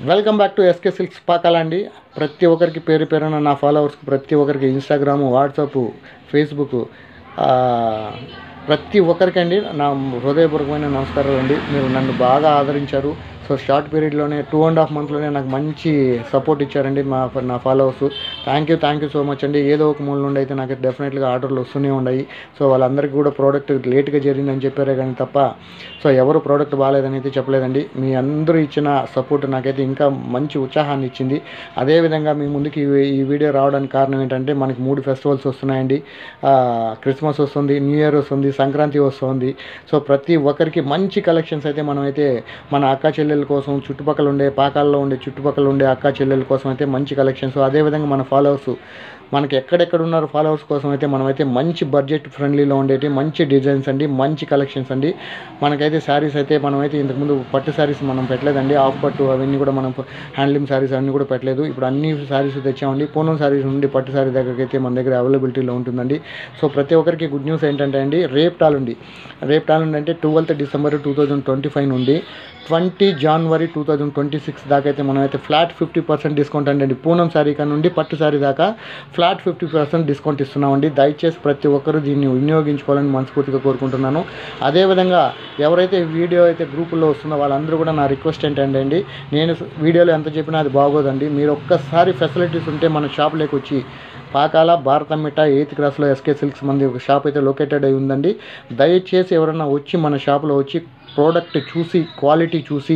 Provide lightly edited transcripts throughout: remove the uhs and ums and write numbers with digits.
Welcome back to SK Silks పాకాలండి. ప్రతి ఒక్కరికి పేరు పేరున నా ఫాలోవర్స్కి ప్రతి ఒక్కరికి ఇన్స్టాగ్రాము, వాట్సాప్, ఫేస్బుక్ ప్రతి ఒక్కరికండి నా హృదయపూర్వకమైన నమస్కారాలు అండి. మీరు నన్ను బాగా ఆదరించారు. సో షార్ట్ పీరియడ్లోనే 2.5 మంత్లోనే నాకు మంచి సపోర్ట్ ఇచ్చారండి నా followers. Thank you so much అండి. ఏదో ఒక మూల నుండి అయితే నాకు డెఫినెట్గా ఆర్డర్లు వస్తూనే ఉన్నాయి. సో వాళ్ళందరికీ కూడా ప్రోడక్ట్ లేట్గా జరిగిందని చెప్పారే కానీ తప్ప సో ఎవరు ప్రోడక్ట్ బాగాలేదని అయితే చెప్పలేదండి. మీ అందరూ ఇచ్చిన సపోర్ట్ నాకైతే ఇంకా మంచి ఉత్సాహాన్ని ఇచ్చింది. అదేవిధంగా మీ ముందుకు ఈ వీడియో రావడానికి కారణం ఏంటంటే మనకి 3 ఫెస్టివల్స్ వస్తున్నాయండి. క్రిస్మస్ వస్తుంది, న్యూ ఇయర్ వస్తుంది, సంక్రాంతి వస్తుంది. సో ప్రతి ఒక్కరికి మంచి కలెక్షన్స్ అయితే మనమైతే మన అక్క చెల్లెల కోసం, చుట్టుపక్కల ఉండే పాకాల్లో ఉండే చుట్టుపక్కల ఉండే అక్క చెల్లెల కోసం అయితే మంచి కలెక్షన్స్, అదేవిధంగా మన ఫాలోవర్స్ మనకి ఎక్కడెక్కడ ఉన్నారు ఫాలోవర్స్ కోసం అయితే మనమైతే మంచి బడ్జెట్ ఫ్రెండ్లీలో ఉండేటి మంచి డిజైన్స్ అండి, మంచి కలెక్షన్స్ అండి. మనకైతే శారీస్ అయితే మనమైతే ఇంతకుముందు పట్టు శారీస్ మనం పెట్టలేదండి. ఆఫ్ పట్టు అవన్నీ కూడా మనం హ్యాండ్లూమ్ శారీస్ అన్నీ కూడా పెట్టలేదు. ఇప్పుడు అన్ని శారీస్ తెచ్చామండి. పూనం శారీస్ నుండి పట్టు శారీ దగ్గరికి అయితే మన దగ్గర అవైలబిలిటీలో ఉంటుందండి. సో ప్రతి ఒక్కరికి గుడ్ న్యూస్ ఏంటంటే అండి, రేపు టాలుండి అంటే 12th December 2025 నుండి 20 January 2026 దాకా అయితే మనమైతే ఫ్లాట్ 50% డిస్కౌంట్ అండి. పూనం శారీ నుండి పట్టు శారీ దాకా ఫ్లాట్ 50% డిస్కౌంట్ ఇస్తున్నామండి. దయచేసి ప్రతి ఒక్కరూ దీన్ని వినియోగించుకోవాలని మనస్ఫూర్తిగా కోరుకుంటున్నాను. అదేవిధంగా ఎవరైతే వీడియో అయితే గ్రూపుల్లో వస్తుందో వాళ్ళందరూ కూడా నా రిక్వెస్ట్ ఏంటంటే అండి, నేను వీడియోలో ఎంత చెప్పినా అది బాగోదండి. మీరు ఒక్కసారి ఫెసిలిటీస్ ఉంటే మన షాప్లోకి వచ్చి పాకాల భారతమిట్ట 8th క్రాస్లో ఎస్కే సిల్క్స్ మంది ఒక షాప్ అయితే లొకేటెడ్ అయి ఉందండి. దయచేసి ఎవరైనా వచ్చి మన షాప్లో వచ్చి ప్రోడక్ట్ చూసి, క్వాలిటీ చూసి,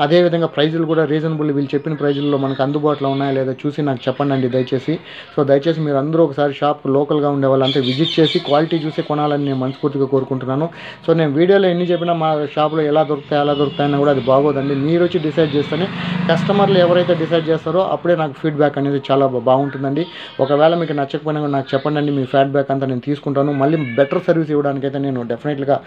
అదేవిధంగా ప్రైజులు కూడా రీజనబుల్, వీళ్ళు చెప్పిన ప్రైజుల్లో మనకు అందుబాటులో ఉన్నాయా లేదా చూసి నాకు చెప్పండి అండి దయచేసి. సో దయచేసి మీరు అందరూ ఒకసారి షాప్ లోకల్గా ఉండే వాళ్ళంతా విజిట్ చేసి క్వాలిటీ చూసి కొనాలని నేను మనస్ఫూర్తిగా కోరుకుంటున్నాను. సో నేను వీడియోలో ఎన్ని చెప్పినా మా షాప్లో ఎలా దొరుకుతాయన్నా కూడా అది బాగోదండి. మీరు వచ్చి డిసైడ్ చేస్తేనే, కస్టమర్లు ఎవరైతే డిసైడ్ చేస్తారో అప్పుడే నాకు ఫీడ్బ్యాక్ అనేది చాలా బాగుంటుందండి. ఒకవేళ మీకు నచ్చకపోయినా కూడా నాకు చెప్పండి అండి, మీ ఫీడ్బ్యాక్ అంతా నేను తీసుకుంటాను. మళ్ళీ బెటర్ సర్వీస్ ఇవ్వడానికైతే నేను డెఫినెట్గా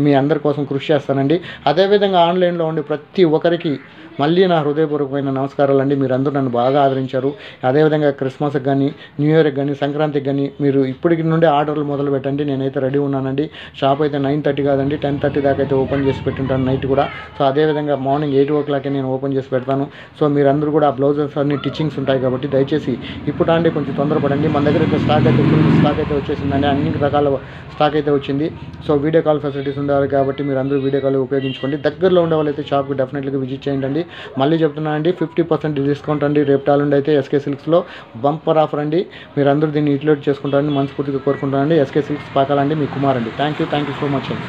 మీ అందరి కోసం కృషి చేస్తానండి. అదేవిధంగా ఆన్లైన్లో ఉండి ప్రతి ఒక్కరికి మళ్ళీ నా హృదయపూర్వకమైన నమస్కారాలండి. మీరందరూ నన్ను బాగా ఆదరించారు. అదేవిధంగా క్రిస్మస్కి కానీ, న్యూ ఇయర్కి కానీ, సంక్రాంతికి కానీ మీరు ఇప్పటికి నుండి ఆర్డర్లు మొదలు పెట్టండి. నేనైతే రెడీ ఉన్నానండి. షాప్ అయితే 9:30 కాదండి, 10:30 దాకా అయితే ఓపెన్ చేసి పెట్టుంటాను నైట్ కూడా. సో అదేవిధంగా మార్నింగ్ 8 o'clock నేను ఓపెన్ చేసి పెడతాను. సో మీరందరూ కూడా ఆ బ్లౌజెస్ అన్ని టిచ్చింగ్స్ ఉంటాయి కాబట్టి దయచేసి ఇప్పుడు అంటే కొంచెం తొందరపడండి. మన దగ్గర అయితే స్టాక్ అయితే వచ్చేసిందండి. అన్ని రకాల స్టాక్ అయితే వచ్చింది. సో వీడియో కాల్ ఫెసిలిటీస్ ఉండాలి కాబట్టి మీరు అందరూ వీడియో కాల్ ఉపయోగించుకోండి. దగ్గరలో ఉండే వాళ్ళైతే షాప్కి డెఫినెట్గా విజిట్ చేయండి. మళ్ళీ చెప్తున్నాను అండి, 50% డిస్కౌంట్ అండి. రేపు టాలుండి అయితే ఎస్కే సిల్క్స్లో బంపర్ ఆఫర్ అండి. మీరు అందరూ దీన్ని యూటిలైజ్ చేసుకుంటారని మనస్ఫూర్తిగా కోరుకుంటానండి. ఎస్కే సిల్క్స్ పాకాలండి, మీ కుమార్ అండి. థ్యాంక్ యూ సో మచ్ అండి.